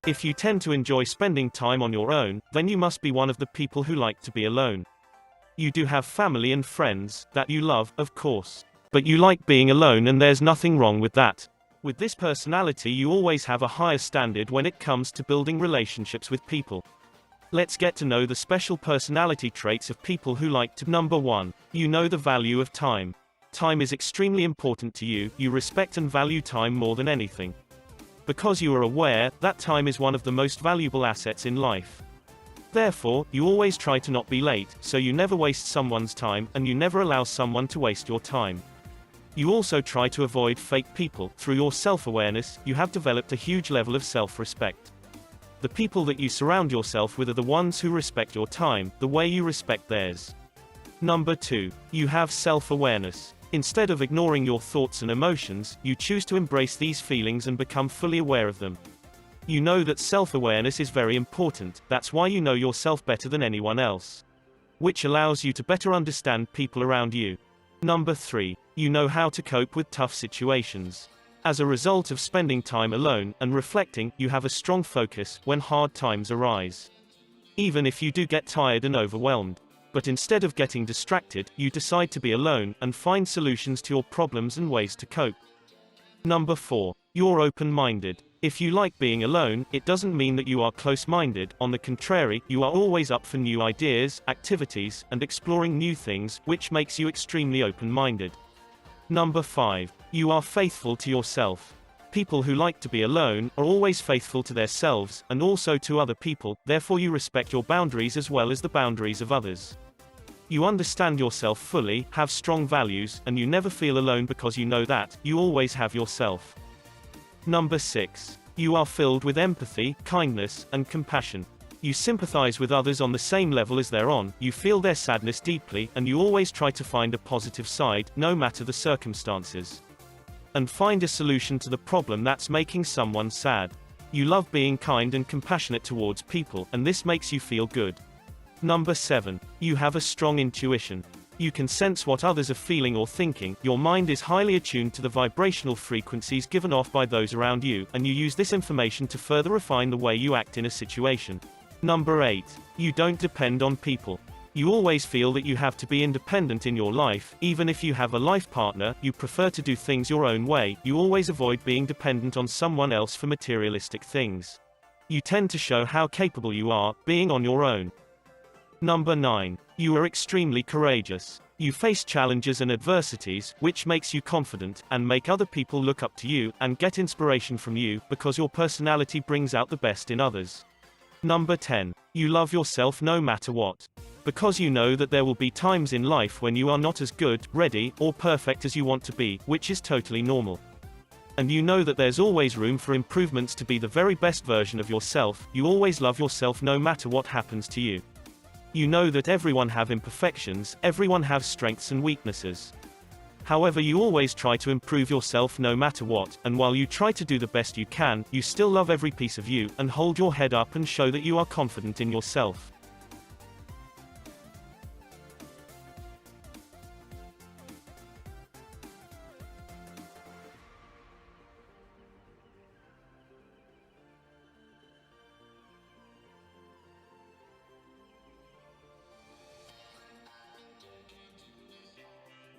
If you tend to enjoy spending time on your own, then you must be one of the people who like to be alone. You do have family and friends that you love, of course. But you like being alone, and there's nothing wrong with that. With this personality, you always have a higher standard when it comes to building relationships with people. Let's get to know the special personality traits of people who like to. Number 1. You know the value of time. Time is extremely important to you. You respect and value time more than anything. Because you are aware that time is one of the most valuable assets in life. Therefore, you always try to not be late, so you never waste someone's time, and you never allow someone to waste your time. You also try to avoid fake people. Through your self-awareness, you have developed a huge level of self-respect. The people that you surround yourself with are the ones who respect your time, the way you respect theirs. Number 2. You have self-awareness. Instead of ignoring your thoughts and emotions, you choose to embrace these feelings and become fully aware of them. You know that self-awareness is very important. That's why you know yourself better than anyone else. Which allows you to better understand people around you. Number 3. You know how to cope with tough situations. As a result of spending time alone and reflecting, you have a strong focus when hard times arise. Even if you do get tired and overwhelmed. But instead of getting distracted, you decide to be alone and find solutions to your problems and ways to cope. Number 4. You're open-minded. If you like being alone, it doesn't mean that you are close-minded. On the contrary, you are always up for new ideas, activities, and exploring new things, which makes you extremely open-minded. Number 5. You are faithful to yourself. People who like to be alone are always faithful to themselves, and also to other people, therefore you respect your boundaries as well as the boundaries of others. You understand yourself fully, have strong values, and you never feel alone because you know that you always have yourself. Number 6. You are filled with empathy, kindness, and compassion. You sympathize with others on the same level as they're on, you feel their sadness deeply, and you always try to find a positive side, no matter the circumstances. And find a solution to the problem that's making someone sad. You love being kind and compassionate towards people, and this makes you feel good. Number 7. You have a strong intuition. You can sense what others are feeling or thinking. Your mind is highly attuned to the vibrational frequencies given off by those around you, and you use this information to further refine the way you act in a situation. Number 8. You don't depend on people. You always feel that you have to be independent in your life. Even if you have a life partner, you prefer to do things your own way. You always avoid being dependent on someone else for materialistic things. You tend to show how capable you are, being on your own. Number 9. You are extremely courageous. You face challenges and adversities, which makes you confident, and make other people look up to you, and get inspiration from you, because your personality brings out the best in others. Number 10. You love yourself no matter what. Because you know that there will be times in life when you are not as good, ready, or perfect as you want to be, which is totally normal. And you know that there's always room for improvements to be the very best version of yourself. You always love yourself no matter what happens to you. You know that everyone have imperfections, everyone have strengths and weaknesses. However, you always try to improve yourself no matter what, and while you try to do the best you can, you still love every piece of you, and hold your head up and show that you are confident in yourself.